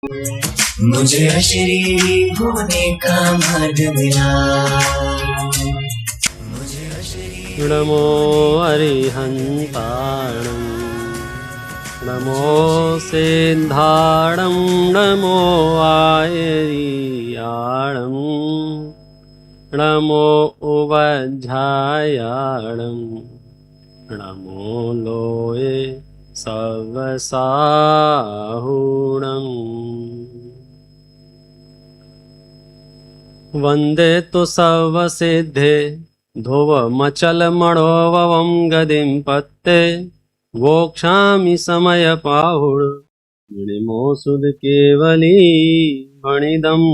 मुझे अशरीरी होने का भाग्य मिला। नमो अरिहन्ताणं नमो सिद्धाणं नमो आयर्याणं नमो उवज्झायाणं नमो लोये सवसाहुणम् वन्दे तु सर्वसिद्धे ध्रुवमचलमणोवं गदिं पत्ते वोक्षामि समयपाहुड मणिमोसुद केवली मणिदम्।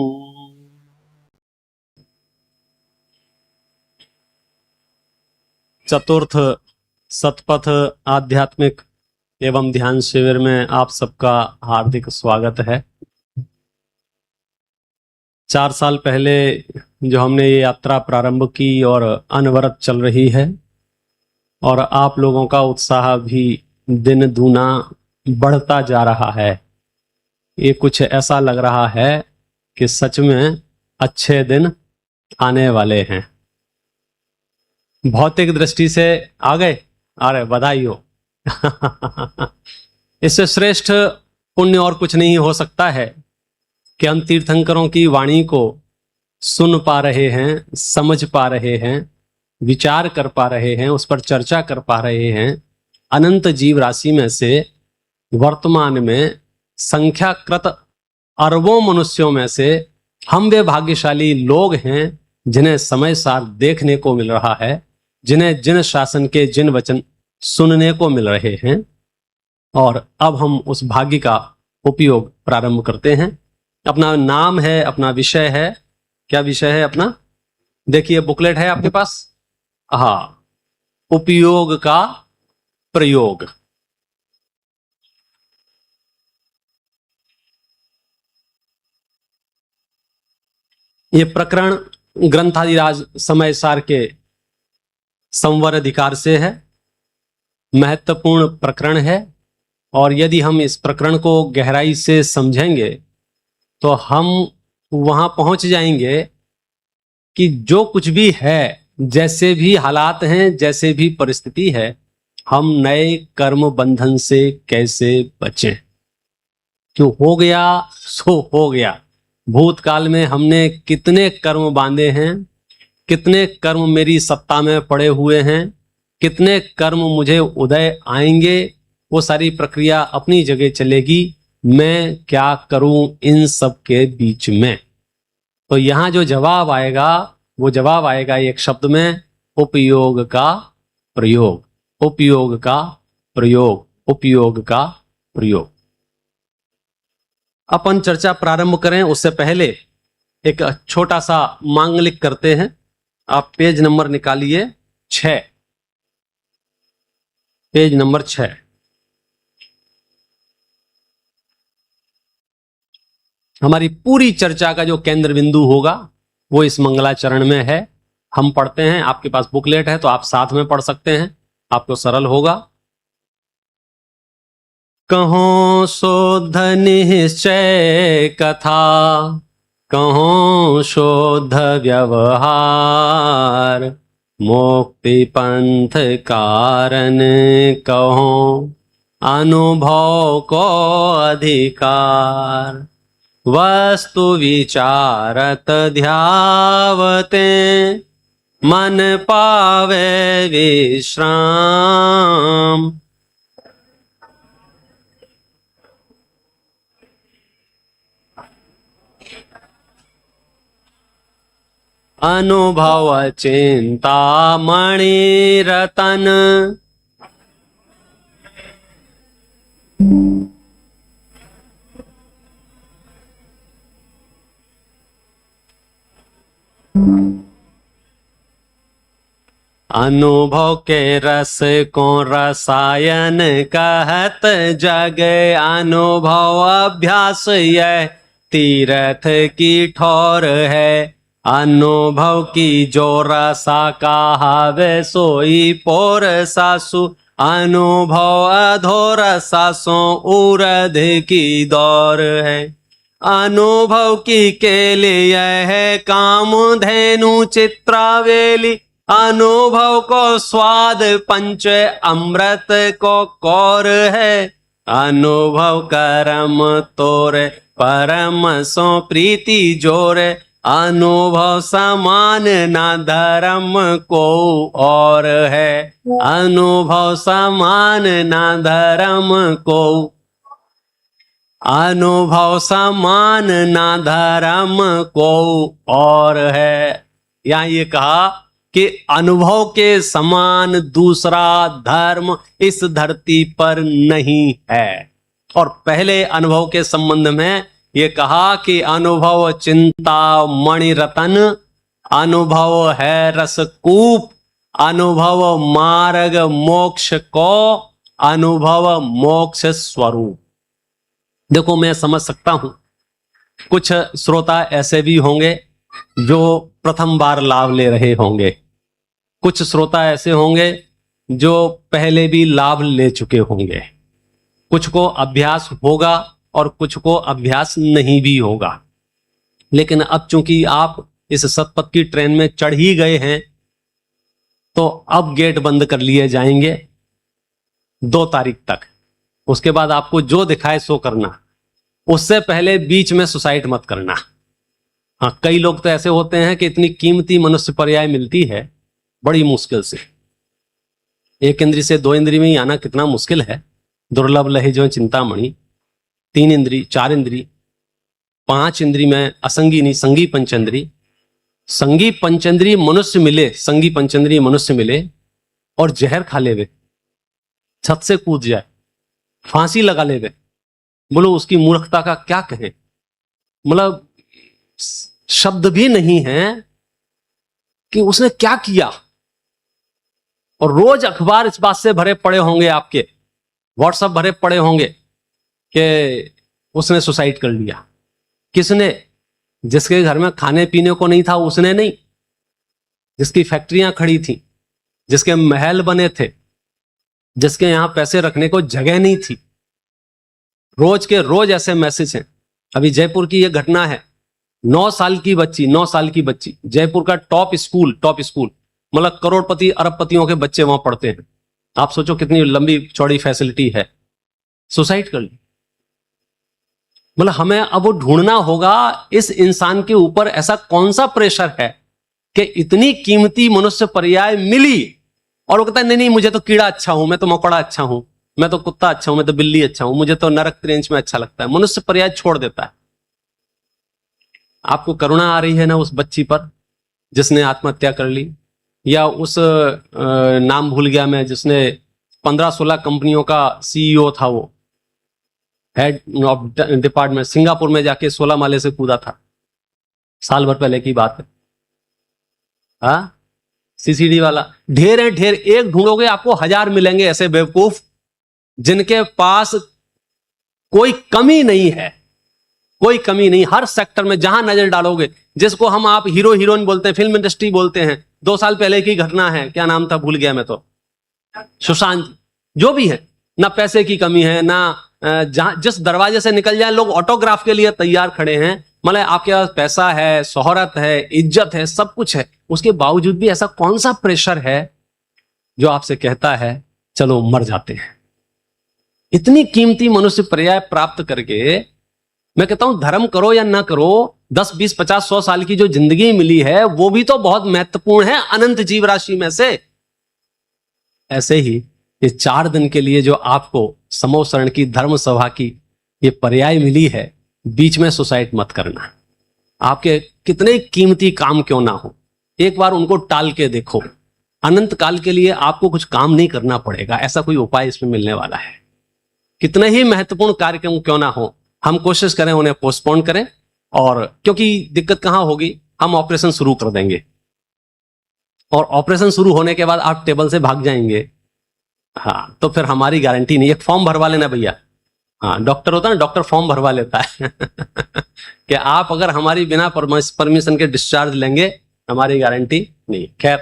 चतुर्थ सतपथ आध्यात्मिक एवं ध्यान शिविर में आप सबका हार्दिक स्वागत है। 4 साल पहले जो हमने ये यात्रा प्रारंभ की और अनवरत चल रही है और आप लोगों का उत्साह भी दिन दूना बढ़ता जा रहा है। ये कुछ ऐसा लग रहा है कि सच में अच्छे दिन आने वाले हैं। भौतिक दृष्टि से आ गए, अरे बधाई हो। इससे श्रेष्ठ पुण्य और कुछ नहीं हो सकता है कि हम तीर्थंकरों की वाणी को सुन पा रहे हैं, समझ पा रहे हैं, विचार कर पा रहे हैं, उस पर चर्चा कर पा रहे हैं। अनंत जीव राशि में से वर्तमान में संख्याकृत अरबों मनुष्यों में से हम वे भाग्यशाली लोग हैं जिन्हें समय सार देखने को मिल रहा है, जिन्हें जिन शासन के जिन वचन सुनने को मिल रहे हैं। और अब हम उस भाग्य का उपयोग प्रारंभ करते हैं। अपना नाम है, अपना विषय है। क्या विषय है अपना? देखिए बुकलेट है आपके पास। हाँ, उपयोग का प्रयोग। ये प्रकरण ग्रंथादिराज समय सार के संवर अधिकार से है, महत्वपूर्ण प्रकरण है। और यदि हम इस प्रकरण को गहराई से समझेंगे तो हम वहां पहुंच जाएंगे कि जो कुछ भी है, जैसे भी हालात हैं, जैसे भी परिस्थिति है, हम नए कर्म बंधन से कैसे बचें। क्यों हो गया सो हो गया। भूतकाल में हमने कितने कर्म बांधे हैं, कितने कर्म मेरी सत्ता में पड़े हुए हैं, कितने कर्म मुझे उदय आएंगे, वो सारी प्रक्रिया अपनी जगह चलेगी। मैं क्या करूं इन सब के बीच में? तो यहां जो जवाब आएगा वो जवाब आएगा एक शब्द में, उपयोग का प्रयोग। उपयोग का प्रयोग, उपयोग का प्रयोग। अपन चर्चा प्रारंभ करें उससे पहले एक छोटा सा मांगलिक करते हैं। आप पेज नंबर निकालिए 6, पेज नंबर 6। हमारी पूरी चर्चा का जो केंद्र बिंदु होगा वो इस मंगलाचरण में है। हम पढ़ते हैं, आपके पास बुकलेट है तो आप साथ में पढ़ सकते हैं, आपको सरल होगा। कहो शोध निश्चय कथा, कहो शोध व्यवहार, मुक्ति पंथ कारण कहो अनुभव को अधिकार। वस्तु विचारत ध्यावते मन पावे विश्राम। अनुभव चिंता मणि रतन, अनुभव के रस को रसायन कहत जग। अनुभव अभ्यास यह तीर्थ की ठोर है। अनुभव की जो रसा कहावे सोई पोर सासु। अनुभव अधोर सासों उरध की दौर है। अनुभव की केली यह है कामधेनु चित्रावेली, अनुभव को स्वाद पंच अमृत को कौर है, अनुभव करम तोरे परम सो प्रीति जोरे, अनुभव समान न धर्म को और है, अनुभव समान न धर्म को, अनुभव समान न धर्म को और है। यहाँ ये कहा कि अनुभव के समान दूसरा धर्म इस धरती पर नहीं है। और पहले अनुभव के संबंध में ये कहा कि अनुभव चिंता मणि रतन, अनुभव है रसकूप, अनुभव मार्ग मोक्ष को, अनुभव मोक्ष स्वरूप। देखो मैं समझ सकता हूं कुछ श्रोता ऐसे भी होंगे जो प्रथम बार लाभ ले रहे होंगे, कुछ श्रोता ऐसे होंगे जो पहले भी लाभ ले चुके होंगे, कुछ को अभ्यास होगा और कुछ को अभ्यास नहीं भी होगा। लेकिन अब चूंकि आप इस सतपथ की ट्रेन में चढ़ ही गए हैं तो अब गेट बंद कर लिए जाएंगे 2 तारीख तक। उसके बाद आपको जो दिखाए सो करना, उससे पहले बीच में सुसाइड मत करना। हाँ, कई लोग तो ऐसे होते हैं कि इतनी कीमती मनुष्य पर्याय मिलती है बड़ी मुश्किल से। 1 इंद्री से 2 इंद्री में ही आना कितना मुश्किल है। दुर्लभ लहे जो चिंतामणि, 3 इंद्री, 4 इंद्री, 5 इंद्री में असंगी नहीं संगी पंचेंद्री, संगी पंचेंद्री मनुष्य मिले, संगी पंचेंद्री मनुष्य मिले और जहर खा लेवे, छत से कूद जाए, फांसी लगा लेवे, बोलो उसकी मूर्खता का क्या कहें। मतलब शब्द भी नहीं है कि उसने क्या किया। और रोज अखबार इस बात से भरे पड़े होंगे, आपके व्हाट्सएप भरे पड़े होंगे कि उसने सुसाइड कर लिया। किसने? जिसके घर में खाने पीने को नहीं था उसने नहीं, जिसकी फैक्ट्रियां खड़ी थी, जिसके महल बने थे, जिसके यहां पैसे रखने को जगह नहीं थी। रोज के रोज ऐसे मैसेज हैं। अभी जयपुर की यह घटना है, 9 साल की बच्ची, जयपुर का टॉप स्कूल, मतलब करोड़पति अरबपतियों के बच्चे वहां पढ़ते हैं। आप सोचो कितनी लंबी चौड़ी फैसिलिटी है, सुसाइड कर ली। मतलब हमें अब वो ढूंढना होगा इस इंसान के ऊपर ऐसा कौन सा प्रेशर है कि इतनी कीमती मनुष्य पर्याय मिली और वो कहता है नहीं मुझे तो कीड़ा अच्छा हूं, मैं तो मकोड़ा अच्छा हूं, मैं तो कुत्ता अच्छा हूं, मैं तो बिल्ली अच्छा हूं, मुझे तो नरक रेंज में अच्छा लगता है। मनुष्य पर्याय छोड़ देता है। आपको करुणा आ रही है ना उस बच्ची पर जिसने आत्महत्या कर ली, या उस नाम भूल गया मैं, जिसने 15-16 कंपनियों का सीईओ था, वो हेड ऑफ डिपार्टमेंट, सिंगापुर में जाके 16 माले से कूदा था, साल भर पहले की बात है। हाँ, सीसीडी वाला। ढेर है ढेर, एक ढूंढोगे आपको 1000 मिलेंगे ऐसे बेवकूफ जिनके पास कोई कमी नहीं है, कोई कमी नहीं। हर सेक्टर में जहां नजर डालोगे, जिसको हम आप हीरो हीरोइन बोलते हैं, फिल्म इंडस्ट्री बोलते हैं, 2 साल पहले की घटना है, क्या नाम था भूल गया मैं तो, सुशांत, जो भी है, ना पैसे की कमी है, ना जहां जिस दरवाजे से निकल जाए लोग ऑटोग्राफ के लिए तैयार खड़े हैं। मतलब आपके पास पैसा है, शोहरत है, इज्जत है, सब कुछ है, उसके बावजूद भी ऐसा कौन सा प्रेशर है जो आपसे कहता है चलो मर जाते हैं। इतनी कीमती मनुष्य पर्याय प्राप्त करके मैं कहता हूं धर्म करो या ना करो, 10, 20, 50, 100 साल की जो जिंदगी मिली है वो भी तो बहुत महत्वपूर्ण है अनंत जीव राशि में से। ऐसे ही ये 4 दिन के लिए जो आपको समूह शरण की धर्म सभा की ये पर्याय मिली है, बीच में सुसाइड मत करना। आपके कितने कीमती काम क्यों ना हो, एक बार उनको टाल के देखो। अनंत काल के लिए आपको कुछ काम नहीं करना पड़ेगा, ऐसा कोई उपाय इसमें मिलने वाला है। कितने ही महत्वपूर्ण कार्यक्रम क्यों ना हो, हम कोशिश करें उन्हें पोस्टपोन करें, और क्योंकि दिक्कत कहां होगी, हम ऑपरेशन शुरू कर देंगे और ऑपरेशन शुरू होने के बाद आप टेबल से भाग जाएंगे। हाँ, तो फिर हमारी गारंटी नहीं। एक फॉर्म भरवा लेना भैया। हाँ, डॉक्टर होता है ना, डॉक्टर फॉर्म भरवा लेता है कि आप अगर हमारी बिना परमिशन के डिस्चार्ज लेंगे, हमारी गारंटी नहीं। खैर,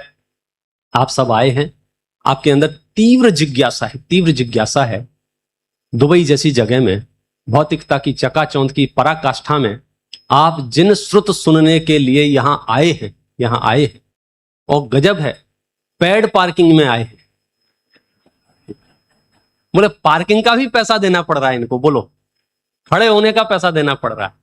आप सब आए हैं, आपके अंदर तीव्र जिज्ञासा है, दुबई जैसी जगह में भौतिकता की चकाचौंध की पराकाष्ठा में आप जिन श्रुत सुनने के लिए यहां आए हैं, और गजब है, पेड पार्किंग में आए हैं। बोले पार्किंग का भी पैसा देना पड़ रहा है इनको, बोलो खड़े होने का पैसा देना पड़ रहा है।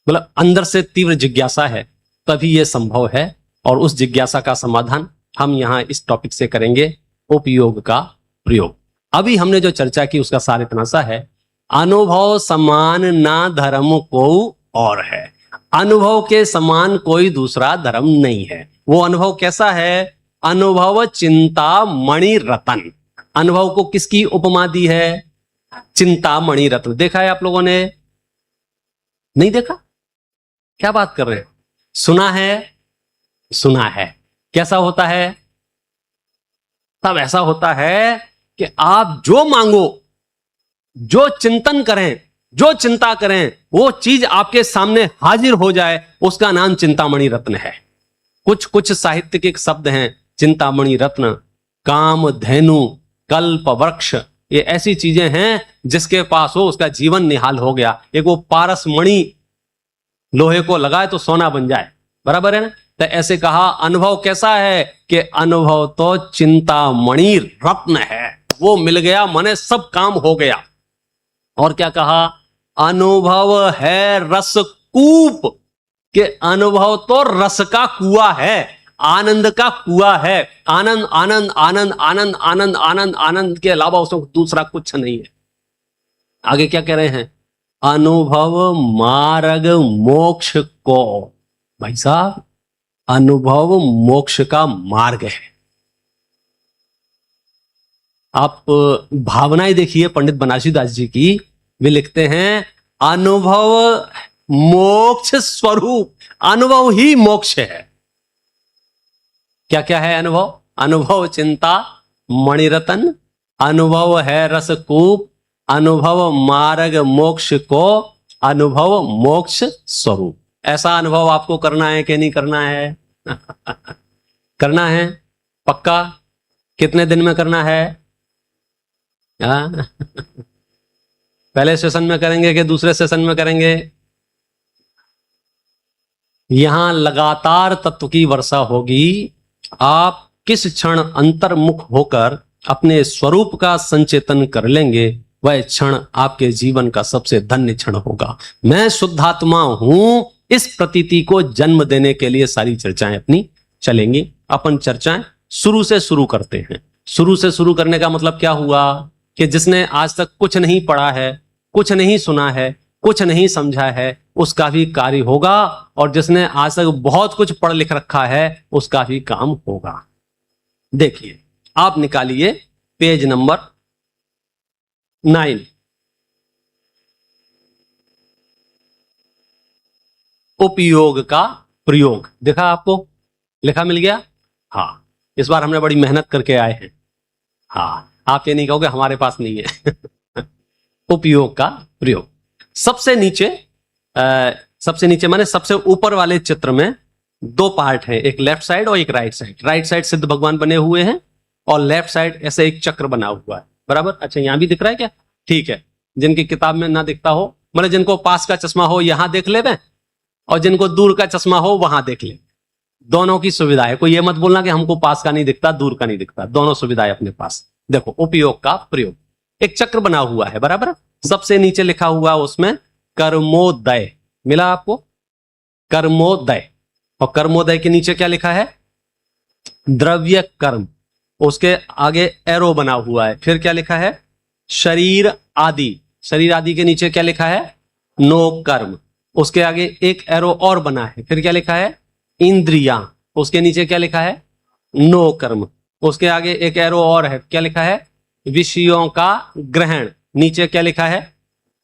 बोला अंदर से तीव्र जिज्ञासा है तभी यह संभव है, और उस जिज्ञासा का समाधान हम यहां इस टॉपिक से करेंगे, उपयोग का प्रयोग। अभी हमने जो चर्चा की उसका सार इतना सा है, अनुभव समान ना धर्म को और है। अनुभव के समान कोई दूसरा धर्म नहीं है। वो अनुभव कैसा है? अनुभव चिंता मणि रतन। अनुभव को किसकी उपमा दी है? चिंता मणि रत्न। देखा है आप लोगों ने? नहीं देखा? क्या बात कर रहे हैं? सुना है? सुना है। कैसा होता है? तब ऐसा होता है कि आप जो मांगो, जो चिंतन करें, जो चिंता करें, वो चीज आपके सामने हाजिर हो जाए, उसका नाम चिंतामणि रत्न है। कुछ साहित्यिक शब्द हैं, चिंतामणि रत्न, काम धेनु, कल्प वृक्ष, ये ऐसी चीजें हैं जिसके पास हो उसका जीवन निहाल हो गया। एक वो पारस मणि लोहे को लगाए तो सोना बन जाए, बराबर है ना? तो ऐसे कहा अनुभव कैसा है कि अनुभव तो चिंतामणि रत्न है। वो मिल गया माने सब काम हो गया। और क्या कहा? अनुभव है रस कूप, कि अनुभव तो रस का कुआं है, आनंद का कुआं है। आनंद आनंद आनंद आनंद आनंद आनंद आनंद के अलावा उसमें दूसरा कुछ नहीं है। आगे क्या कह रहे हैं? अनुभव मार्ग मोक्ष को। भाई साहब, अनुभव मोक्ष का मार्ग है। आप भावनाएं देखिए पंडित बनारसी दास जी की, वे लिखते हैं अनुभव मोक्ष स्वरूप। अनुभव ही मोक्ष है। क्या क्या है अनुभव? अनुभव चिंता मणिरतन, अनुभव है रसकूप, अनुभव मार्ग मोक्ष को, अनुभव मोक्ष स्वरूप। ऐसा अनुभव आपको करना है कि नहीं करना है? करना है पक्का? कितने दिन में करना है? पहले सेशन में करेंगे कि दूसरे सेशन में करेंगे? यहां लगातार तत्व की वर्षा होगी। आप किस क्षण अंतर्मुख होकर अपने स्वरूप का संचेतन कर लेंगे, वह क्षण आपके जीवन का सबसे धन्य क्षण होगा। मैं शुद्धात्मा हूं, इस प्रतीति को जन्म देने के लिए सारी चर्चाएं अपनी चलेंगी। अपन चर्चाएं शुरू से शुरू करते हैं। शुरू से शुरू करने का मतलब क्या हुआ कि जिसने आज तक कुछ नहीं पढ़ा है, कुछ नहीं सुना है, कुछ नहीं समझा है, उसका भी कार्य होगा, और जिसने आज तक बहुत कुछ पढ़ लिख रखा है उसका भी काम होगा। देखिए, आप निकालिए पेज नंबर 9। उपयोग का प्रयोग देखा आपको? लिखा मिल गया? हाँ, इस बार हमने बड़ी मेहनत करके आए हैं। हाँ, आप ये नहीं कहोगे हमारे पास नहीं है। उपयोग का प्रयोग। सबसे नीचे माने सबसे ऊपर वाले चित्र में दो पार्ट हैं, एक लेफ्ट साइड और एक राइट साइड। राइट साइड सिद्ध भगवान बने हुए हैं और लेफ्ट साइड ऐसे एक चक्र बना हुआ है, बराबर? अच्छा, यहां भी दिख रहा है क्या? ठीक है। जिनकी किताब में ना दिखता हो, मतलब जिनको पास का चश्मा हो यहां देख ले, और जिनको दूर का चश्मा हो वहां देख ले। दोनों की सुविधा है। कोई ये मत बोलना कि हमको पास का नहीं दिखता, दूर का नहीं दिखता, दोनों सुविधाएं अपने पास। देखो, उपयोग का प्रयोग। एक चक्र बना हुआ है, बराबर? सबसे नीचे लिखा हुआ उसमें कर्मोदय मिला आपको? कर्मोदय। और कर्मोदय के नीचे क्या लिखा है? द्रव्य कर्म। उसके आगे एरो बना हुआ है, फिर क्या लिखा है? शरीर आदि। शरीर आदि के नीचे क्या लिखा है? नो कर्म। उसके आगे एक एरो और बना है, फिर क्या लिखा है? इंद्रियां। उसके नीचे क्या लिखा है? नो कर्म। उसके आगे एक एरो और है, क्या लिखा है? विषयों का ग्रहण। नीचे क्या लिखा है?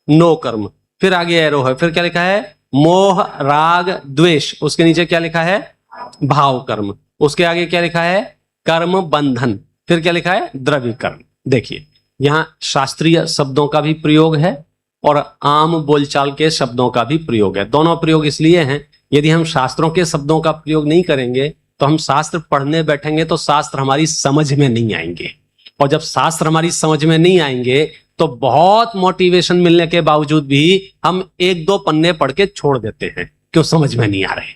नो कर्म। फिर आगे एरो है, फिर क्या लिखा है? मोह राग द्वेष। उसके नीचे क्या लिखा है? भाव कर्म। उसके आगे क्या लिखा है? कर्म बंधन। फिर क्या लिखा है? द्रव्य कर्म। देखिए, यहां शास्त्रीय शब्दों का भी प्रयोग है और आम बोलचाल के शब्दों का भी प्रयोग है। दोनों प्रयोग इसलिए हैं, यदि हम शास्त्रों के शब्दों का प्रयोग नहीं करेंगे तो हम शास्त्र पढ़ने बैठेंगे तो शास्त्र हमारी समझ में नहीं आएंगे, और जब शास्त्र हमारी समझ में नहीं आएंगे तो बहुत मोटिवेशन मिलने के बावजूद भी हम 1-2 पन्ने पढ़ के छोड़ देते हैं, क्यों? समझ में नहीं आ रहे।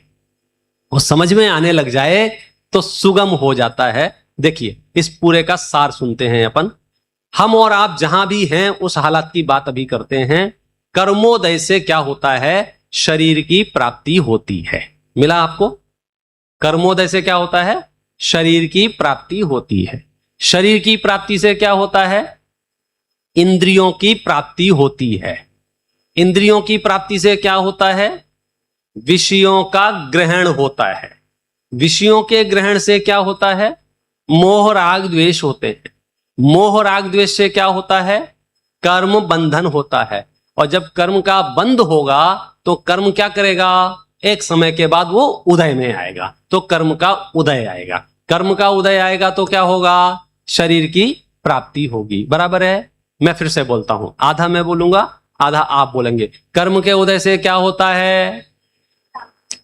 वो समझ में आने लग जाए तो सुगम हो जाता है। देखिए, इस पूरे का सार सुनते हैं अपन। हम और आप जहां भी हैं उस हालात की बात अभी करते हैं। कर्मोदय से क्या होता है? शरीर की प्राप्ति होती है। मिला आपको? कर्मोदय से क्या होता है? शरीर की प्राप्ति होती है। शरीर की प्राप्ति से क्या होता है? इंद्रियों की प्राप्ति होती है। इंद्रियों की प्राप्ति से क्या होता है? विषयों का ग्रहण होता है। विषयों के ग्रहण से क्या होता है? मोह राग द्वेष होते हैं। मोह राग द्वेष से क्या होता है? कर्म बंधन होता है। और जब कर्म का बंध होगा तो कर्म क्या करेगा? एक समय के बाद वो उदय में आएगा, तो कर्म का उदय आएगा। कर्म का उदय आएगा तो क्या होगा? शरीर की प्राप्ति होगी। बराबर है? मैं फिर से बोलता हूं, आधा मैं बोलूंगा, आधा आप बोलेंगे। कर्म के उदय से क्या होता है?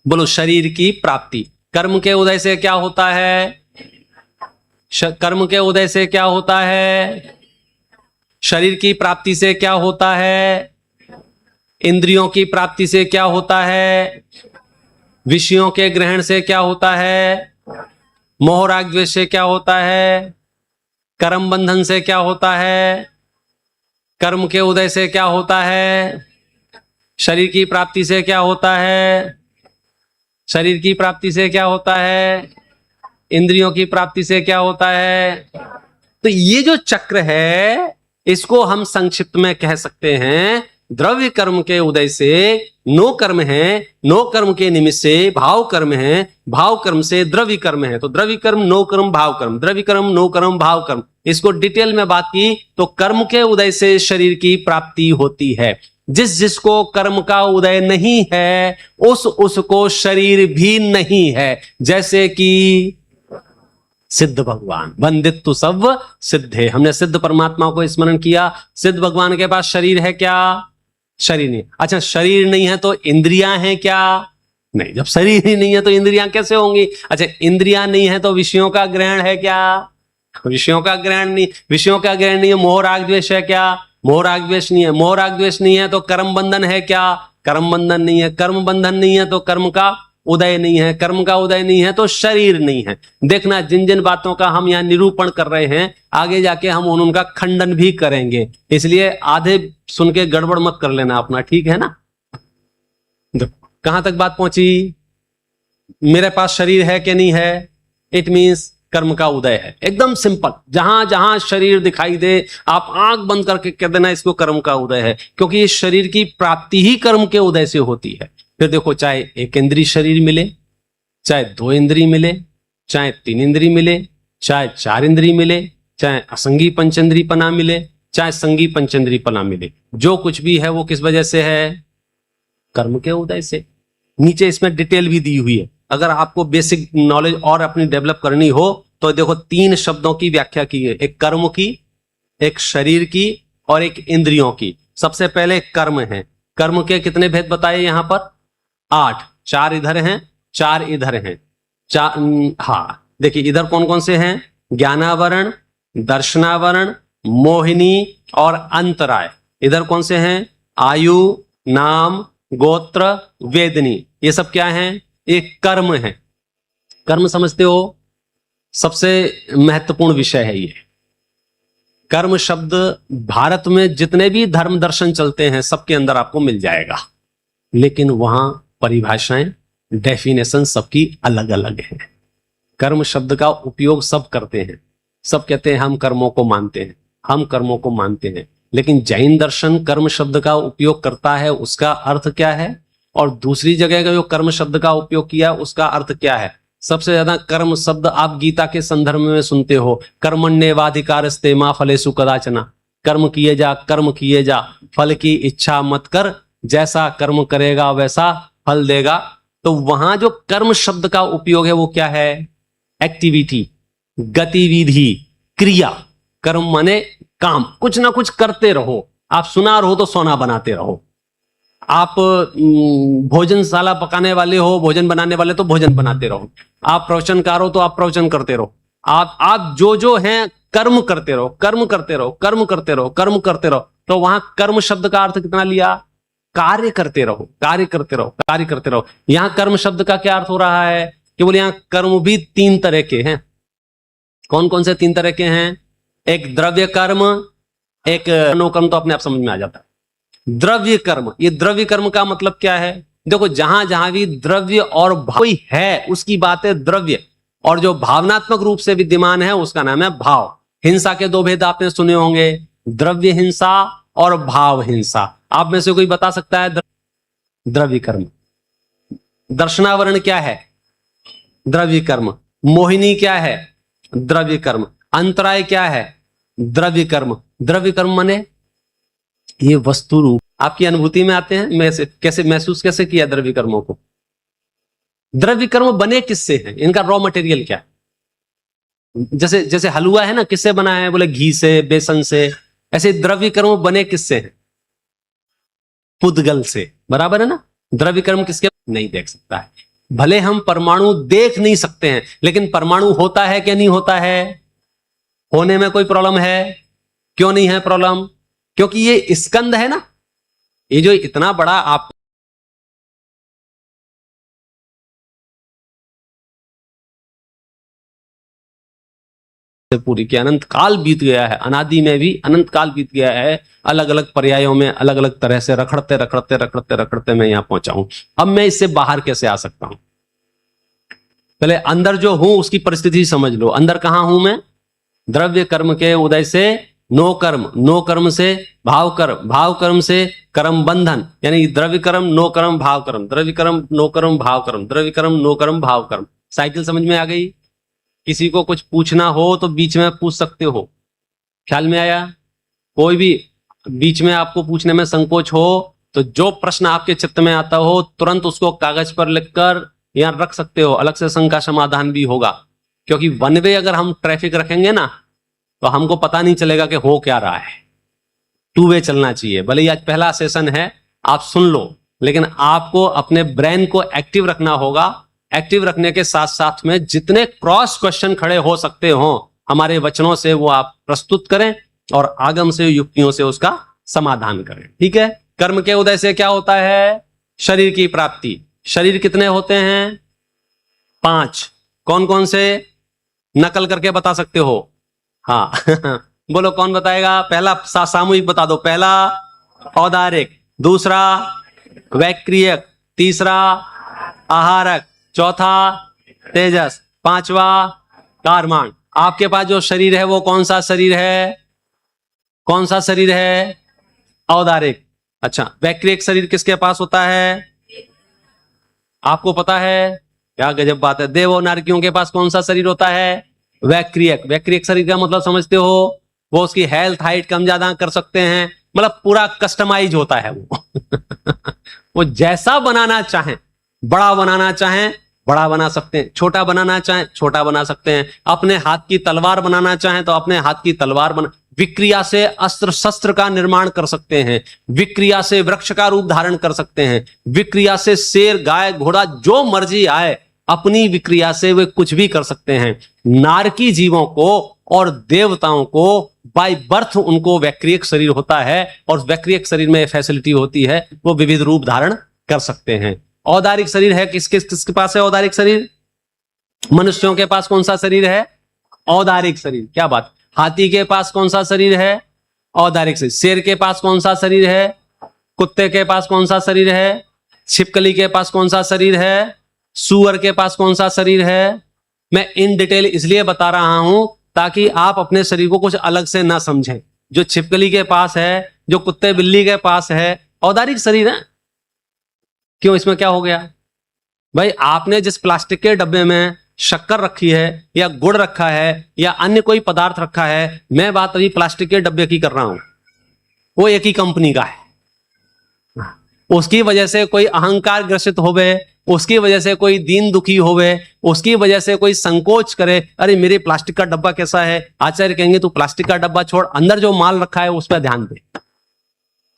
बोलो, शरीर की प्राप्ति। कर्म के उदय से क्या होता है? कर्म के उदय से क्या होता है? शरीर की प्राप्ति से क्या होता है? इंद्रियों की प्राप्ति से क्या होता है? विषयों के ग्रहण से क्या होता है? मोह राग द्वेष से क्या होता है? कर्म बंधन से क्या होता है? कर्म के उदय से क्या होता है? शरीर की प्राप्ति से क्या होता है? शरीर की प्राप्ति से क्या होता है? इंद्रियों की प्राप्ति से क्या होता है? तो ये जो चक्र है, इसको हम संक्षिप्त में कह सकते हैं, द्रव्य कर्म के उदय से नो कर्म है, नो कर्म के निमित्त से भाव कर्म है, भाव कर्म से द्रव्य कर्म है। तो द्रव्य कर्म, नो कर्म, भाव कर्म, द्रव्य कर्म, नो कर्म, भाव कर्म। इसको डिटेल में बात की तो कर्म के उदय से शरीर की प्राप्ति होती है। जिसको कर्म का उदय नहीं है उसको शरीर भी नहीं है। जैसे कि सिद्ध भगवान, वंदित्तु सब सिद्धे, हमने सिद्ध परमात्मा को स्मरण किया। सिद्ध भगवान के पास शरीर है क्या? शरीर नहीं। अच्छा, शरीर नहीं है तो इंद्रियां हैं क्या? नहीं। जब शरीर ही नहीं है तो इंद्रियां कैसे होंगी? अच्छा, इंद्रियां नहीं है तो विषयों का ग्रहण है क्या? विषयों का ग्रहण नहीं। विषयों का ग्रहण नहीं है, मोह राग द्वेष है क्या? मोह राग द्वेष नहीं है। मोह राग द्वेष नहीं है तो कर्म बंधन है क्या? कर्म बंधन नहीं है। कर्म बंधन नहीं है तो कर्म का उदय नहीं है। कर्म का उदय नहीं है तो शरीर नहीं है। देखना, जिन जिन बातों का हम यहाँ निरूपण कर रहे हैं, आगे जाके हम उनका खंडन भी करेंगे। इसलिए आधे सुन के गड़बड़ मत कर लेना अपना, ठीक है ना? कहां तक बात पहुंची? मेरे पास शरीर है कि नहीं है? इट मीन्स कर्म का उदय है। एकदम सिंपल। जहां जहां शरीर दिखाई दे आप आंख बंद करके कह देना इसको कर्म का उदय है, क्योंकि इस शरीर की प्राप्ति ही कर्म के उदय से होती है। फिर देखो, चाहे एक इंद्रिय शरीर मिले, चाहे 2 इंद्रिय मिले, चाहे 3 इंद्रिय मिले, चाहे 4 इंद्रिय मिले, चाहे असंगी पंचेंद्रिय पना मिले, चाहे संगी पंचेंद्रिय पना मिले, जो कुछ भी है वो किस वजह से है? कर्म के उदय से। नीचे इसमें डिटेल भी दी हुई है। अगर आपको बेसिक नॉलेज और अपनी डेवलप करनी हो तो देखो, 3 शब्दों की व्याख्या की है, एक कर्म की, एक शरीर की और एक इंद्रियों की। सबसे पहले कर्म है। कर्म के कितने भेद बताए यहां पर? 8। 4 इधर हैं, 4 इधर हैं। हाँ, देखिए इधर कौन कौन से हैं? ज्ञानावरण, दर्शनावरण, मोहिनी और अंतराय। इधर कौन से हैं? आयु, नाम, गोत्र, वेदनी। ये सब क्या हैं? एक कर्म है। कर्म समझते हो? सबसे महत्वपूर्ण विषय है ये। कर्म शब्द भारत में जितने भी धर्म दर्शन चलते हैं सबके अंदर आपको मिल जाएगा, लेकिन वहां परिभाषाएं, डेफिनेशन सबकी अलग अलग है। कर्म शब्द का उपयोग सब करते हैं, सब कहते हैं हम कर्मों को मानते हैं, हम कर्मों को मानते हैं, लेकिन जैन दर्शन कर्म शब्द का उपयोग करता है, उसका अर्थ क्या है, और दूसरी जगह का जो कर्म शब्द का उपयोग किया उसका अर्थ क्या है। सबसे ज्यादा कर्म शब्द आप गीता के संदर्भ में सुनते हो, कर्मण्येवाधिकारस्ते मा फलेषु कदाचन। कर्म किए जा, कर्म किए जा, फल की इच्छा मत कर, जैसा कर्म करेगा वैसा फल देगा। तो वहां जो कर्म शब्द का उपयोग है वो क्या है? एक्टिविटी, गतिविधि, क्रिया। कर्म माने काम, कुछ ना कुछ करते रहो। आप सुनार हो तो सोना बनाते रहो, आप भोजनशाला पकाने वाले हो, भोजन बनाने वाले तो भोजन बनाते रहो, आप प्रवचनकार हो तो आप प्रवचन करते रहो। आप जो हैं कर्म करते रहो, कर्म करते रहो, कर्म करते रहो, कर्म करते रहो। तो वहां कर्म शब्द का अर्थ कितना लिया? कार्य करते रहो, कार्य करते रहो, कार्य करते रहो। यहां कर्म शब्द का क्या अर्थ हो रहा है कि बोले यहां कर्म भी 3 तरह के हैं। कौन कौन से 3 तरह के हैं? एक द्रव्य कर्म, एक मनोकर्म, तो अपने आप समझ में आ जाता है। द्रव्य कर्म, ये द्रव्य कर्म का मतलब क्या है? देखो, जहां जहां भी द्रव्य और भाव है उसकी बात है द्रव्य, और जो भावनात्मक रूप से विद्यमान है उसका नाम है भाव। हिंसा के 2 भेद आपने सुने होंगे, द्रव्य हिंसा और भाव हिंसा। आप में से कोई बता सकता है? द्रव्य कर्म। दर्शनावरण क्या है? द्रव्य कर्म। मोहिनी क्या है? द्रव्य कर्म। अंतराय क्या है? द्रव्य कर्म। द्रव्य कर्म माने ये वस्तु रूप आपकी अनुभूति में आते हैं। मैं कैसे महसूस कैसे किया द्रव्य कर्मों को? द्रव्य कर्म बने किससे हैं? इनका रॉ मटेरियल क्या है? जैसे जैसे हलवा है ना, किससे बना है? बोले घी से, बेसन से। ऐसे द्रव्य कर्म बने किससे हैं? पुद्गल से, बराबर है ना। द्रव्य कर्म किसके नहीं देख सकता है। भले हम परमाणु देख नहीं सकते हैं, लेकिन परमाणु होता है कि नहीं होता है? होने में कोई प्रॉब्लम है? क्यों नहीं है प्रॉब्लम? क्योंकि ये स्कंद है ना, ये जो इतना बड़ा आप पूरी के अनंत काल बीत गया है, अनादि में भी अनंत काल बीत गया है, अलग अलग पर्यायों में अलग अलग तरह से रखड़ते रखड़ते रखड़ते रखड़ते मैं यहां पहुंचा हूं। अब मैं इससे बाहर कैसे आ सकता हूं? पहले अंदर जो हूं उसकी परिस्थिति समझ लो। अंदर कहां हूं मैं? द्रव्य कर्म के उदय से नो कर्म, नो कर्म से भाव कर्म, भाव कर्म से कर्म बंधन, यानी द्रव्य कर्म नो कर्म भाव कर्म, द्रव्य कर्म नो कर्म भाव कर्म, द्रव्य कर्म नो कर्म भाव कर्म। साइकिल समझ में आ गई? किसी को कुछ पूछना हो तो बीच में पूछ सकते हो। ख्याल में आया? कोई भी बीच में आपको पूछने में संकोच हो तो जो प्रश्न आपके चित्त में आता हो तुरंत उसको कागज पर लिखकर यहां रख सकते हो। अलग से शंका समाधान भी होगा, क्योंकि वन वे अगर हम ट्रैफिक रखेंगे ना तो हमको पता नहीं चलेगा कि हो क्या रहा है। 2 वे चलना चाहिए। भले ही आज पहला सेशन है, आप सुन लो, लेकिन आपको अपने ब्रेन को एक्टिव रखना होगा। एक्टिव रखने के साथ साथ में जितने क्रॉस क्वेश्चन खड़े हो सकते हो हमारे वचनों से वो आप प्रस्तुत करें और आगम से युक्तियों से उसका समाधान करें। ठीक है? कर्म के उदय से क्या होता है? शरीर की प्राप्ति। शरीर कितने होते हैं? 5। कौन कौन से? नकल करके बता सकते हो? हाँ बोलो कौन बताएगा? पहला सामूहिक बता दो। पहला औदारिक, दूसरा वैक्रियक, तीसरा आहारक, चौथा तेजस, 5वां कारमान। आपके पास जो शरीर है वो कौन सा शरीर है? कौन सा शरीर है? औदारिक। अच्छा, वैक्रियक शरीर किसके पास होता है? आपको पता है? क्या गजब बात है। देव और नारकियों के पास कौन सा शरीर होता है? वैक्रियक। वैक्रियक शरीर का मतलब समझते हो? वो उसकी हेल्थ हाइट कम ज्यादा कर सकते हैं, मतलब पूरा कस्टमाइज होता है वो वो जैसा बनाना चाहें, बड़ा बनाना चाहें बड़ा बना सकते हैं, छोटा बनाना चाहें छोटा बना सकते हैं। अपने हाथ की तलवार बनाना चाहें तो अपने हाथ की तलवार बना, विक्रिया से अस्त्र शस्त्र का निर्माण कर सकते हैं, विक्रिया से वृक्ष का रूप धारण कर सकते हैं, विक्रिया से शेर गाय घोड़ा जो मर्जी आए अपनी विक्रिया से वे कुछ भी कर सकते हैं। नारकी जीवों को और देवताओं को बाय बर्थ उनको वैक्रियक शरीर होता है, और वैक्रियक शरीर में फैसिलिटी होती है वो विविध रूप धारण कर सकते हैं। औदारिक शरीर है किसके पास है? औदारिक शरीर मनुष्यों के पास कौन सा शरीर है? औदारिक शरीर। क्या बात। हाथी के पास कौन सा शरीर है? औदारिक शरीर। शेर के पास कौन सा शरीर है? कुत्ते के पास कौन सा शरीर है? छिपकली के पास कौन सा शरीर है? सूअर के पास कौन सा शरीर है? मैं इन डिटेल इसलिए बता रहा हूं ताकि आप अपने शरीर को कुछ अलग से ना समझें। जो छिपकली के पास है, जो कुत्ते बिल्ली के पास है, औदारिक शरीर है। क्यों? इसमें क्या हो गया भाई? आपने जिस प्लास्टिक के डब्बे में शक्कर रखी है या गुड़ रखा है या अन्य कोई पदार्थ रखा है, मैं बात अभी प्लास्टिक के डब्बे की कर रहा हूं, वो एक ही कंपनी का है। उसकी वजह से कोई अहंकार ग्रसित होवे, उसकी वजह से कोई दीन दुखी होवे, उसकी वजह से कोई संकोच करे, अरे मेरे प्लास्टिक का डब्बा कैसा है, आचार्य कहेंगे तू प्लास्टिक का डब्बा छोड़, अंदर जो माल रखा है उस पर ध्यान दे।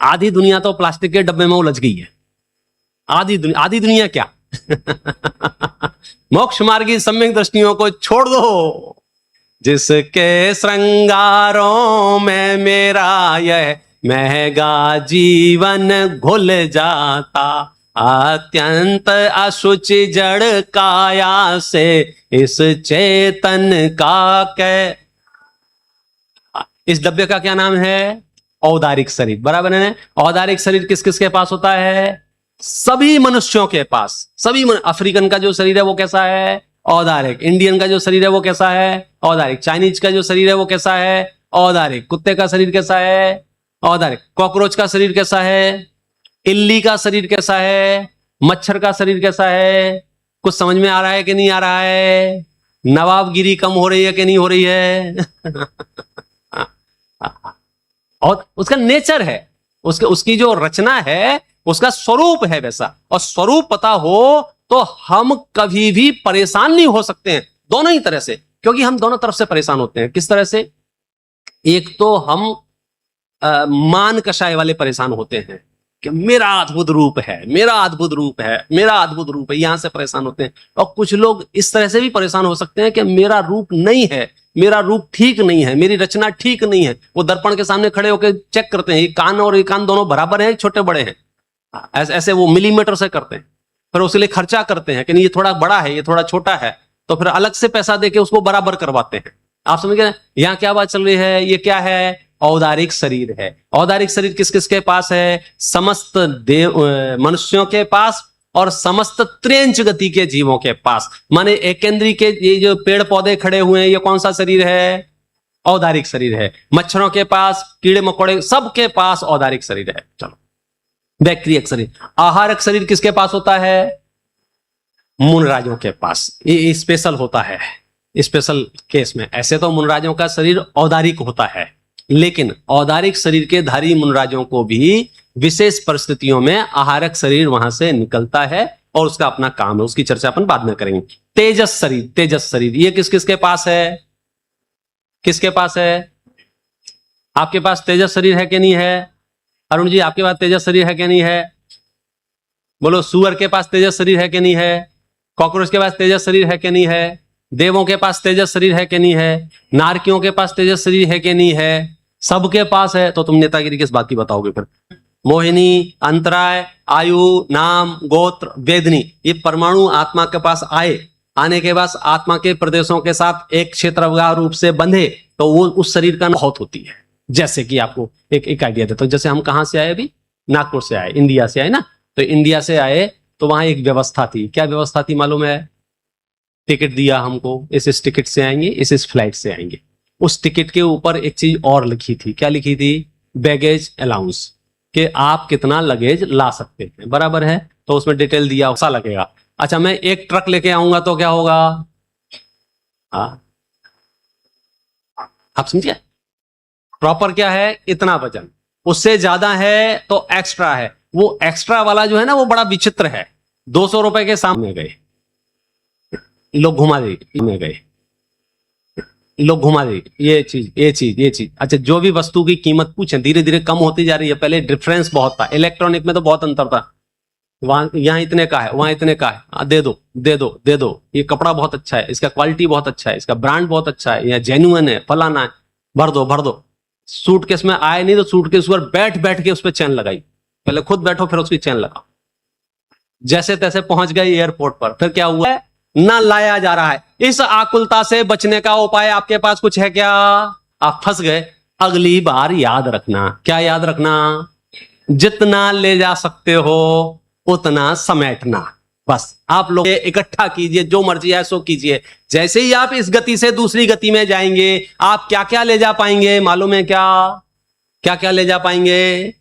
आधी दुनिया तो प्लास्टिक के डब्बे में उलझ गई है। आधी दुनिया क्या मोक्ष मार्गी सम्यक दृष्टियों को छोड़ दो। जिसके श्रृंगारों में मेरा यह महंगा जीवन घुल जाता, अत्यंत अशुचि जड़ काया से इस चेतन का कै। इस डब्बे का क्या नाम है? औदारिक शरीर, बराबर है। औदारिक शरीर किस किस के पास होता है? सभी मनुष्यों के पास। अफ्रीकन का जो शरीर है वो कैसा है? औदारिक। इंडियन का जो शरीर है वो कैसा है? औदारिक। चाइनीज का जो शरीर है वो कैसा है? औदारिक। कुत्ते का शरीर कैसा है? औदारिक। कॉकरोच का शरीर कैसा है? इल्ली का शरीर कैसा है? मच्छर का शरीर कैसा है? कुछ समझ में आ रहा है कि नहीं आ रहा है? नवाबगिरी कम हो रही है कि नहीं हो रही है? और उसका नेचर है, उसकी जो रचना है, उसका स्वरूप है वैसा। और स्वरूप पता हो तो हम कभी भी परेशान नहीं हो सकते हैं, दोनों ही तरह से। क्योंकि हम दोनों तरफ से परेशान होते हैं। किस तरह से? एक तो हम मान कषाय वाले परेशान होते हैं कि मेरा अद्भुत रूप है, मेरा अद्भुत रूप है, मेरा अद्भुत रूप है, यहां से परेशान होते हैं। और कुछ लोग इस तरह से भी परेशान हो सकते हैं कि मेरा रूप नहीं है, मेरा रूप ठीक नहीं है, मेरी रचना ठीक नहीं है। वो दर्पण के सामने खड़े होकर चेक करते हैं, ये कान और ये कान दोनों बराबर हैं, छोटे बड़े हैं। ऐसे वो मिलीमीटर से करते हैं। फिर उसके लिए खर्चा करते हैं कि नहीं ये थोड़ा बड़ा है, ये थोड़ा छोटा है, तो फिर अलग से पैसा देके उसको बराबर करवाते हैं। आप समझ गए? यहाँ क्या बात चल रही है? ये क्या है? औदारिक शरीर है। औदारिक शरीर किस किस के पास है? समस्त मनुष्यों के पास और समस्त त्रियंच गति के जीवों के पास। माने एकेंद्री के ये जो पेड़ पौधे खड़े हुए हैं, ये कौन सा शरीर है? औदारिक शरीर है। मच्छरों के पास, कीड़े मकोड़े सबके पास औदारिक शरीर है। चलो, बैक्टीरियक शरीर। आहारक शरीर किसके पास होता है? मुनराजों के पास। ये स्पेशल होता है, स्पेशल केस में। ऐसे तो मुनराजों का शरीर औदारिक होता है, लेकिन औदारिक शरीर के धारी मुनराजों को भी विशेष परिस्थितियों में आहारक शरीर वहां से निकलता है और उसका अपना काम है। उसकी चर्चा अपन बाद में करेंगे। तेजस शरीर, तेजस शरीर ये किस किसके पास है? किसके पास है? आपके पास तेजस शरीर है कि नहीं है? अरुण जी, आपके पास तेजस शरीर है कि नहीं है? बोलो। सुअर के पास तेजस शरीर है कि नहीं है? कॉकरोच के पास तेजस शरीर है कि नहीं है? देवों के पास तेजस शरीर है कि नहीं है? नारकियों के पास तेजस शरीर है कि नहीं है? सबके पास है। तो तुम नेतागिरी किस बात की बताओगे फिर? मोहिनी, अंतराय, आयु, नाम, गोत्र, वेदनी, ये परमाणु आत्मा के पास आने के बाद आत्मा के प्रदेशों के साथ एक क्षेत्रवार रूप से बंधे तो वो उस शरीर का बहुत होती है। जैसे कि आपको एक आइडिया देता हूं। जैसे हम कहां से आए? अभी नागपुर से आए, इंडिया से आए ना। तो इंडिया से आए तो वहां एक व्यवस्था थी। क्या व्यवस्था थी मालूम है? टिकट दिया हमको, इस टिकट से आएंगे, इस फ्लाइट से आएंगे। उस टिकट के ऊपर एक चीज और लिखी थी। क्या लिखी थी? बैगेज अलाउंस, कि आप कितना लगेज ला सकते हैं, बराबर है। तो उसमें डिटेल दिया, सा लगेगा। अच्छा, मैं एक ट्रक लेके आऊंगा तो क्या होगा? हाँ, आप समझिए। प्रॉपर क्या है? इतना वजन, उससे ज्यादा है तो एक्स्ट्रा है। वो एक्स्ट्रा वाला जो है ना, वो बड़ा विचित्र है। 200 रुपए के सामने गए लोग, घुमा दे में गए लोग, घुमा दे ये चीज। अच्छा, जो भी वस्तु की कीमत पूछें, धीरे धीरे कम होती जा रही है। पहले डिफरेंस बहुत था। इलेक्ट्रॉनिक में तो बहुत अंतर था। वहां, यहाँ इतने का है, वहां इतने का है, दे दो दे दो दे दो। ये कपड़ा बहुत अच्छा है, इसका क्वालिटी बहुत अच्छा है, इसका ब्रांड बहुत अच्छा है, यह जेन्युइन है, फलाना है, भर दो भर दो। सूटकेस में आए नहीं तो सूटकेस पर बैठ बैठ के उस पर चैन लगाई। पहले खुद बैठो फिर उसकी चैन लगाओ। जैसे तैसे पहुंच गए एयरपोर्ट पर। फिर क्या हुआ? ना लाया जा रहा है। इस आकुलता से बचने का उपाय आपके पास कुछ है क्या? आप फंस गए। अगली बार याद रखना। क्या याद रखना? जितना ले जा सकते हो उतना समेटना। बस आप लोग इकट्ठा कीजिए, जो मर्जी है सो कीजिए। जैसे ही आप इस गति से दूसरी गति में जाएंगे, आप क्या क्या ले जा पाएंगे मालूम है? क्या क्या ले जा पाएंगे?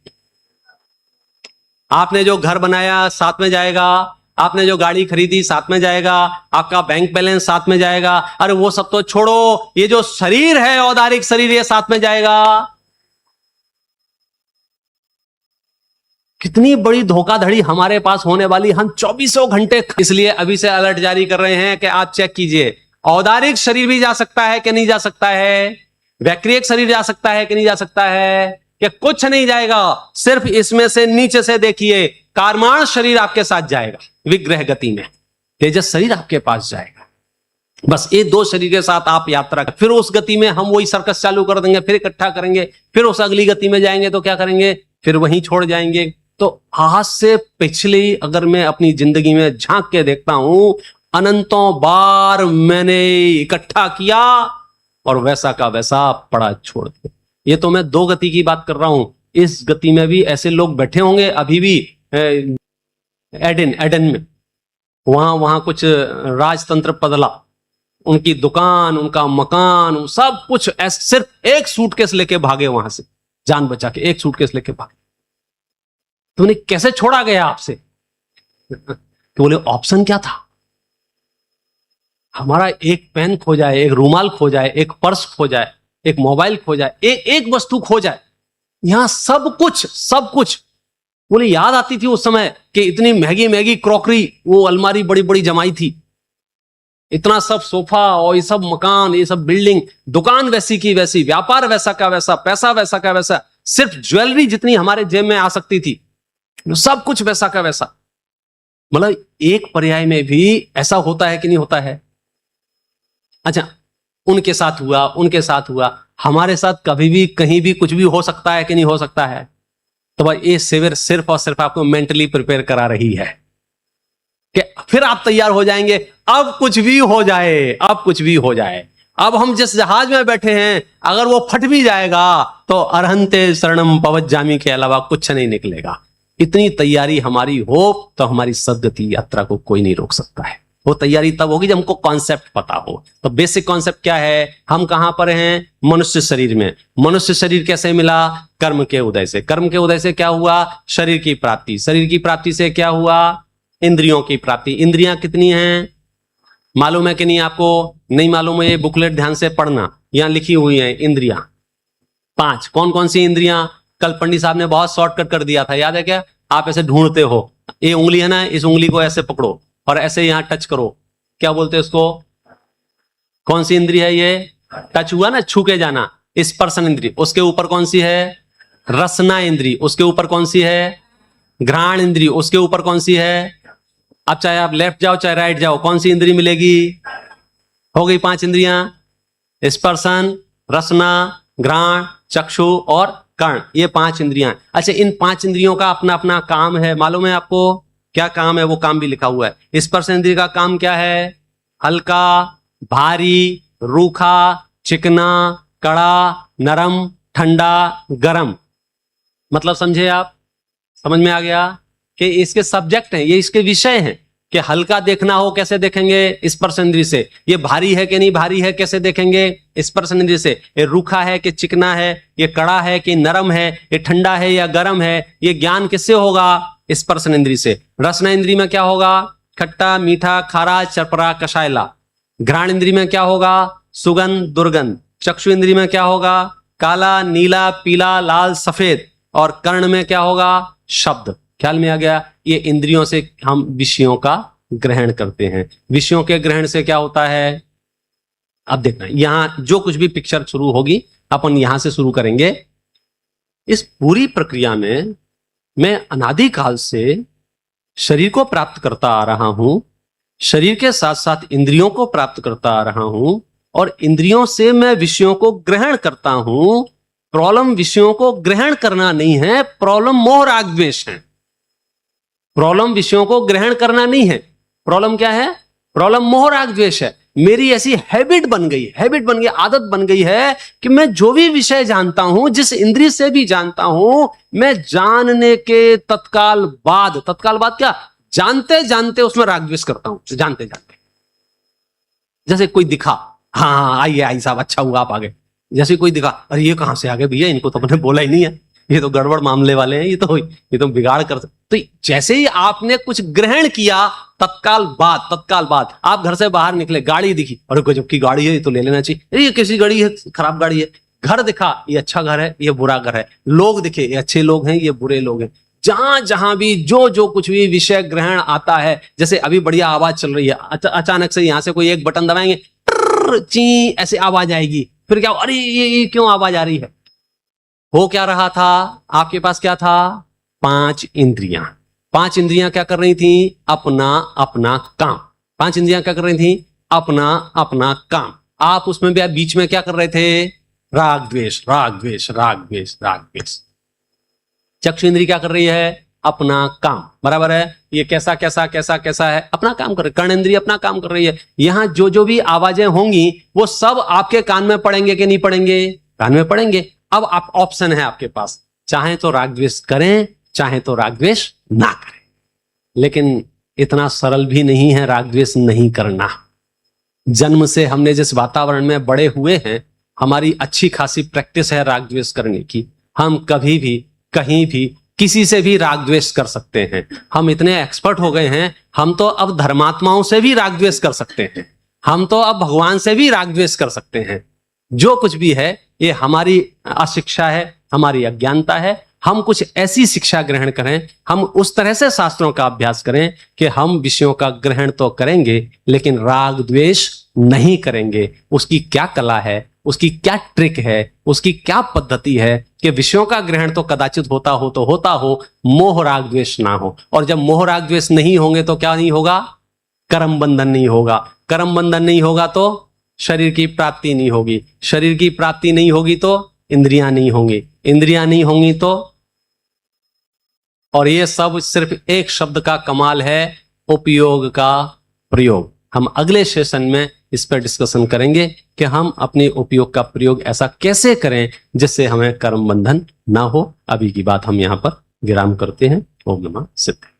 आपने जो घर बनाया साथ में जाएगा, आपने जो गाड़ी खरीदी साथ में जाएगा, आपका बैंक बैलेंस साथ में जाएगा। अरे वो सब तो छोड़ो, ये जो शरीर है औदारिक शरीर, ये साथ में जाएगा। कितनी बड़ी धोखाधड़ी हमारे पास होने वाली। हम 24 घंटे, इसलिए अभी से अलर्ट जारी कर रहे हैं कि आप चेक कीजिए। औदारिक शरीर भी जा सकता है कि नहीं जा सकता है? वैक्रियक शरीर जा सकता है कि नहीं जा सकता है? कि कुछ नहीं जाएगा, सिर्फ इसमें से नीचे से देखिए, कारमाण शरीर आपके साथ जाएगा विग्रह गति में। तेजस शरीर आपके पास जाएगा। बस ये दो शरीर के साथ आप यात्रा कर, फिर उस गति में हम वही सर्कस चालू कर देंगे, फिर इकट्ठा करेंगे, फिर उस अगली गति में जाएंगे तो क्या करेंगे, फिर वहीं छोड़ जाएंगे। तो आज से पिछली अगर मैं अपनी जिंदगी में झांक के देखता हूं, अनंतों बार मैंने इकट्ठा किया और वैसा का वैसा पड़ा छोड़ दिया। ये तो मैं दो गति की बात कर रहा हूं, इस गति में भी ऐसे लोग बैठे होंगे अभी भी एडन में, वहां कुछ राजतंत्र बदला, उनकी दुकान, उनका मकान, सब कुछ सिर्फ एक सूटकेस लेके भागे वहां से, जान बचा के एक सूटकेस लेके भागे। तो उन्हें कैसे छोड़ा गया आपसे? तो बोले ऑप्शन क्या था? हमारा एक पेन खो जाए, एक रूमाल खो जाए, एक पर्स खो जाए, एक मोबाइल खो जाए, एक वस्तु खो जाए, यहां सब कुछ। बोले याद आती थी उस समय कि इतनी महंगी महंगी क्रॉकरी, वो अलमारी बड़ी बड़ी जमाई थी, इतना सब सोफा और ये सब मकान, ये सब बिल्डिंग, दुकान वैसी की वैसी, व्यापार वैसा का वैसा, पैसा वैसा का वैसा, सिर्फ ज्वेलरी जितनी हमारे जेब में आ सकती थी, सब कुछ वैसा का वैसा। मतलब एक पर्याय में भी ऐसा होता है कि नहीं होता है? अच्छा, उनके साथ हुआ, हमारे साथ कभी भी कहीं भी कुछ भी हो सकता है कि नहीं हो सकता है? तो भाई ये शिविर सिर्फ और सिर्फ आपको मेंटली प्रिपेयर करा रही है कि फिर आप तैयार हो जाएंगे, अब कुछ भी हो जाए। अब हम जिस जहाज में बैठे हैं, अगर वो फट भी जाएगा तो अरहंते शरणम पवज्जामि के अलावा कुछ नहीं निकलेगा। इतनी तैयारी हमारी हो तो हमारी सद्गति यात्रा को कोई नहीं रोक सकता है। वो तैयारी तब होगी जब हमको कॉन्सेप्ट पता हो। तो बेसिक कॉन्सेप्ट क्या है? हम कहां पर हैं? मनुष्य शरीर में। मनुष्य शरीर कैसे मिला? कर्म के उदय से। कर्म के उदय से क्या हुआ? शरीर की प्राप्ति। शरीर की प्राप्ति से क्या हुआ? इंद्रियों की प्राप्ति। इंद्रियां कितनी हैं? मालूम है कि नहीं आपको? नहीं मालूम है? ये बुकलेट ध्यान से पढ़ना, यहां लिखी हुई है इंद्रियां 5। कौन कौन सी इंद्रियां? कल पंडित साहब ने बहुत शॉर्टकट कर दिया था, याद है क्या? आप ऐसे ढूंढते हो, ये उंगली है ना, इस उंगली को ऐसे पकड़ो और ऐसे यहां टच करो, क्या बोलते हैं उसको? कौन सी इंद्री है ये? टच हुआ ना, छू के जाना, स्पर्शन इंद्री। उसके ऊपर कौन सी है? रसना इंद्री। उसके ऊपर कौन सी है? घ्राण इंद्री। उसके ऊपर कौन सी है? अब चाहे आप लेफ्ट जाओ चाहे राइट जाओ, कौन सी इंद्री मिलेगी? हो गई 5 इंद्रियां, स्पर्शन, रसना, घ्राण, चक्षु और कर्ण, ये 5 इंद्रियां। अच्छा, इन 5 इंद्रियों का अपना अपना काम है, मालूम है आपको? क्या काम है? वो काम भी लिखा हुआ है। स्पर्श इंद्रिय का काम क्या है? हल्का, भारी, रूखा, चिकना, कड़ा, नरम, ठंडा, गरम। मतलब समझे आप? समझ में आ गया कि इसके सब्जेक्ट हैं, ये इसके विषय हैं कि हल्का देखना हो कैसे देखेंगे? स्पर्श इंद्रिय से। ये भारी है कि नहीं भारी है कैसे देखेंगे? स्पर्श इंद्रिय से। ये रूखा है कि चिकना है, ये कड़ा है कि नरम है, ये ठंडा है या गर्म है, ये ज्ञान किससे होगा? स्पर्श इंद्रिय से। रसना इंद्रिय में क्या होगा? खट्टा, मीठा, खारा, चरपरा, कषायला। घ्राण इंद्रिय में क्या होगा? सुगंध, दुर्गंध। चक्षु इंद्रिय में क्या होगा? काला, नीला, पीला, लाल, सफेद। और कर्ण में क्या होगा? शब्द। ख्याल में आ गया? ये इंद्रियों से हम विषयों का ग्रहण करते हैं। विषयों के ग्रहण से क्या होता है? अब देखना, यहां जो कुछ भी पिक्चर शुरू होगी अपन यहां से शुरू करेंगे। इस पूरी प्रक्रिया में मैं अनादिकाल से शरीर को प्राप्त करता आ रहा हूं, शरीर के साथ साथ इंद्रियों को प्राप्त करता आ रहा हूं, और इंद्रियों से मैं विषयों को ग्रहण करता हूं। प्रॉब्लम विषयों को ग्रहण करना नहीं है, प्रॉब्लम मोह राग द्वेष है। प्रॉब्लम विषयों को ग्रहण करना नहीं है, प्रॉब्लम क्या है? प्रॉब्लम मोह राग द्वेष है। मेरी ऐसी हैबिट बन गई, आदत बन गई है कि मैं जो भी विषय जानता हूं, जिस इंद्रिय से भी जानता हूं, मैं जानने के तत्काल बाद क्या? जानते जानते उसमें राग द्वेष करता हूं, जानते जानते। जैसे कोई दिखा, हाँ आइए आई साहब, अच्छा हुआ आप आ गए। जैसे कोई दिखा, अरे ये कहां से आ गए भैया, इनको तो अपने बोला ही नहीं है, ये तो गड़बड़ मामले वाले हैं, ये तो बिगाड़ कर। तो जैसे ही आपने कुछ ग्रहण किया, तत्काल बाद आप घर से बाहर निकले, गाड़ी दिखी, अरे गजब की गाड़ी है, ये तो ले लेना चाहिए, ये कैसी गाड़ी है, खराब गाड़ी है। घर दिखा, ये अच्छा घर है, ये बुरा घर है। लोग दिखे, ये अच्छे लोग हैं, ये बुरे लोग हैं। जहां जहां भी जो कुछ भी विषय ग्रहण आता है, जैसे अभी बढ़िया आवाज चल रही है, अचानक से यहां से कोई एक बटन दबाएंगे, ची ऐसे आवाज आएगी, फिर क्या? अरे ये क्यों आवाज आ रही है? हो क्या रहा था? आपके पास क्या था? 5 इंद्रियां। 5 इंद्रियां क्या कर रही थी? अपना अपना काम। 5 इंद्रियां क्या कर रही थी? अपना अपना काम। आप उसमें भी आप बीच में क्या कर रहे थे? राग द्वेष, राग द्वेष, राग द्वेष, राग द्वेष। चक्षु इंद्री क्या कर रही है? अपना काम, बराबर है। ये कैसा कैसा कैसा कैसा है? अपना काम कर रही है। कर्ण इंद्री अपना काम कर रही है। यहां जो जो भी आवाजें होंगी वो सब आपके कान में पड़ेंगे कि नहीं पड़ेंगे? कान में पड़ेंगे। अब आप ऑप्शन है आपके पास, चाहे तो राग द्वेष करें, चाहे तो राग द्वेष ना करें। लेकिन इतना सरल भी नहीं है राग द्वेष नहीं करना। जन्म से हमने जिस वातावरण में बड़े हुए हैं, हमारी अच्छी खासी प्रैक्टिस है राग द्वेष करने की। हम कभी भी कहीं भी किसी से भी राग द्वेष कर सकते हैं। हम इतने एक्सपर्ट हो गए हैं, हम तो अब धर्मात्माओं से भी राग द्वेष कर सकते हैं। हम तो अब भगवान से भी राग द्वेष कर सकते हैं। जो कुछ भी है ये हमारी अशिक्षा है, हमारी अज्ञानता है। हम कुछ ऐसी शिक्षा ग्रहण करें, हम उस तरह से शास्त्रों का अभ्यास करें कि हम विषयों का ग्रहण तो करेंगे लेकिन राग द्वेष नहीं करेंगे। उसकी क्या कला है, उसकी क्या ट्रिक है, उसकी क्या पद्धति है कि विषयों का ग्रहण तो कदाचित होता हो, मोह राग द्वेष ना हो। और जब मोह राग द्वेष नहीं होंगे तो क्या नहीं होगा? कर्म बंधन नहीं होगा। कर्म बंधन नहीं होगा तो शरीर की प्राप्ति नहीं होगी। शरीर की प्राप्ति नहीं होगी तो इंद्रियां नहीं होंगी। इंद्रियां नहीं होंगी तो, और ये सब सिर्फ एक शब्द का कमाल है, उपयोग का प्रयोग। हम अगले सेशन में इस पर डिस्कशन करेंगे कि हम अपने उपयोग का प्रयोग ऐसा कैसे करें जिससे हमें कर्म बंधन ना हो। अभी की बात हम यहां पर विराम करते हैं। ओम नमः शिवाय।